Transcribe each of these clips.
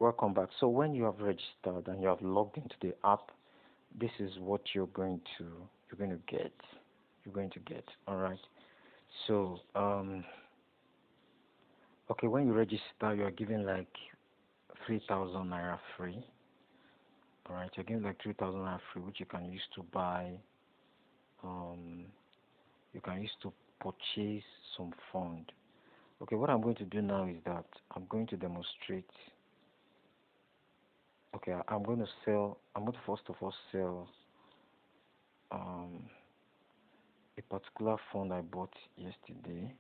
Welcome back. So when you have registered and you have logged into the app, this is what you're going to get. You're going to get. All right. So okay, when you register, you are given like 3,000 naira free. All right, you're given like 3,000 naira free, which you can use to buy. Um, you can use to purchase some fund. Okay, what I'm going to do now is that I'm going to demonstrate. Okay, I'm going to sell. I'm going to first of all sell um, a particular fund I bought yesterday.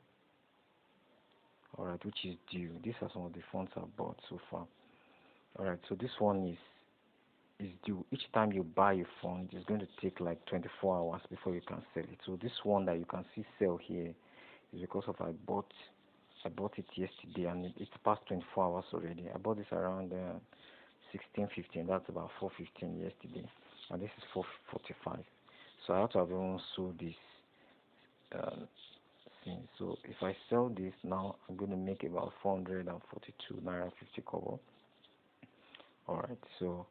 Alright, which is due. These are some of the funds I've bought so far. Alright, so this one is due. Each time you buy a fund, it's going to take like 24 hours before you can sell it. So this one that you can see sell here is because of I bought it yesterday, and it's past 24 hours already. I bought this around 16:15. That's about 4:15 yesterday, and this is 4:45. So I have to have even sold this thing. So if I sell this now, I'm going to make about 442 naira 50 kobo. Alright, so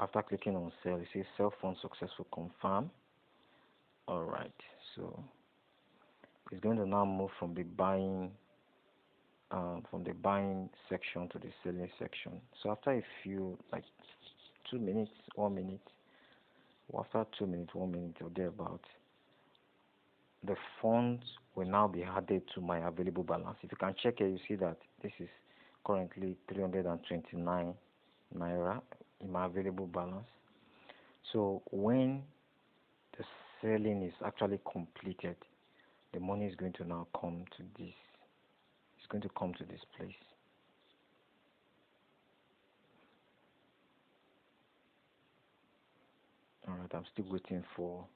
after clicking on sell, it says sell fund successful, confirm. Alright, so it's going to now move from the buying section to the selling section. So after a few, like 2 minutes, 1 minute, or after 2 minutes, 1 minute or thereabout, the funds will now be added to my available balance. If you can check here, you see that this is currently 329 naira in my available balance. So when the selling is actually completed, the money is going to now come to this. It's going to come to this place. Alright, I'm still waiting for.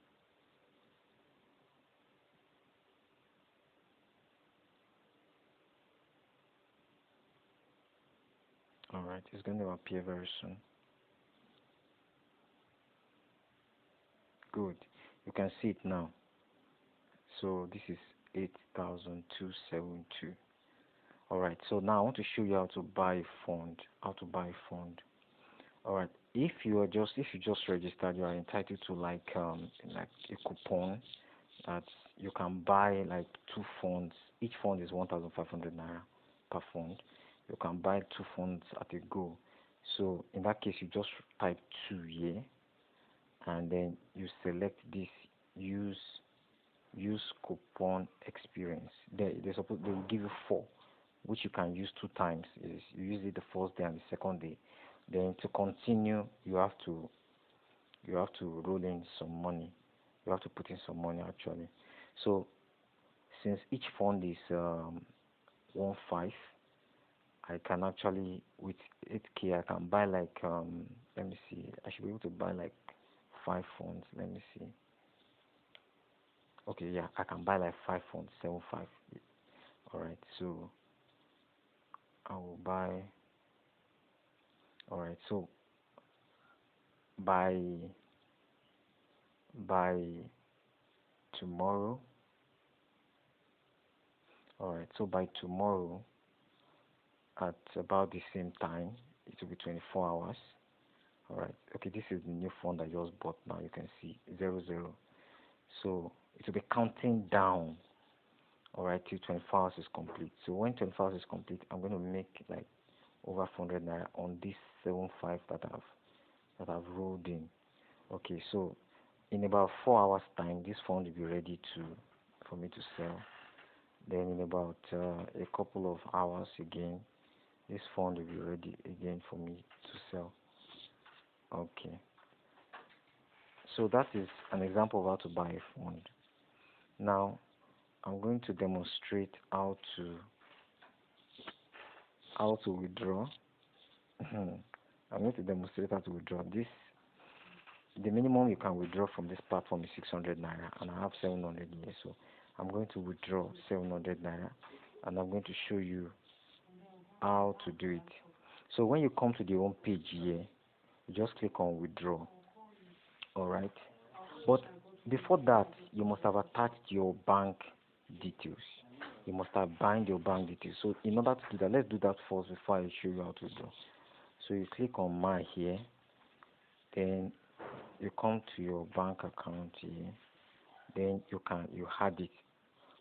Alright, it's going to appear very soon. Good. You can see it now. So this is 8,272. Alright, so now I want to show you how to buy a fund. Alright, if you just registered, you are entitled to like a coupon that you can buy like 2 funds. Each fund is 1,500 naira per fund. You can buy 2 funds at a go. So in that case, you just type 2 here, and then you select this use coupon experience. They will give you 4, which you can use 2 times. You use it the first day and the second day. Then to continue, you have to roll in some money. You have to put in some money actually. So since each fund is 1.5, I can actually, with 8k, I can buy like let me see. I should be able to buy like 5 funds. Let me see. Okay, yeah, I can buy like 5 funds, 7.5. Alright, so I will buy. Alright, so by tomorrow. Alright, so by tomorrow at about the same time, it will be 24 hours. Alright, okay, this is the new fund I just bought now. You can see 00. So it will be counting down, alright, till 24 hours is complete. So when 24 hours is complete, I'm going to make like over 400 naira on this 7.5 that I've rolled in. Okay, so in about 4 hours time, this fund will be ready for me to sell. Then in about a couple of hours again, this fund will be ready again for me to sell. Okay, so that is an example of how to buy a fund. Now I'm going to demonstrate how to withdraw. I'm going to demonstrate how to withdraw this. The minimum you can withdraw from this platform is 600 naira, and I have 700 here. So I'm going to withdraw 700 naira, and I'm going to show you how to do it. So when you come to the home page here, you just click on withdraw. Alright, but before that, you must have attached your bank details. You must have bind your bank details. So in order to do that, let's do that first before I show you how to do. So you click on my here, then you come to your bank account here, then you add it.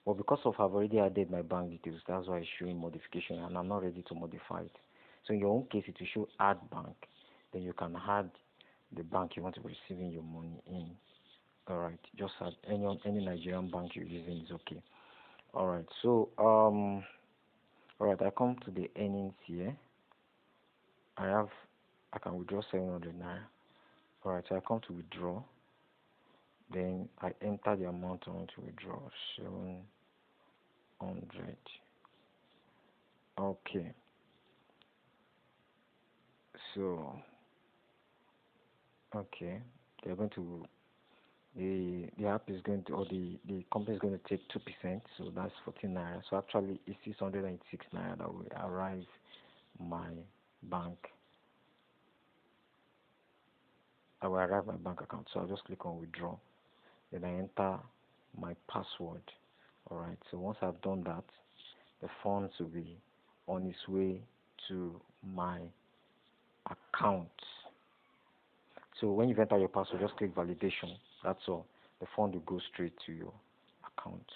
But because of I've already added my bank details, that's why it's showing modification, and I'm not ready to modify it. So in your own case, it will show add bank. Then you can add the bank you want to be receiving your money in. Alright, just add any Nigerian bank you're using is okay. Alright, so alright, I come to the earnings here. I can withdraw 700 naira. Alright, so I come to withdraw. Then I enter the amount I want to withdraw, 700. Okay, so okay, they're going to the app is going to, or the company is going to take 2%, so that's 14 naira. So actually it's 606 naira that will arrive my bank. I will arrive my bank account. So I'll just click on withdraw. Then I enter my password. Alright, so once I've done that, the funds will be on its way to my account. So when you enter your password, just click validation. That's all. The fund will go straight to your account.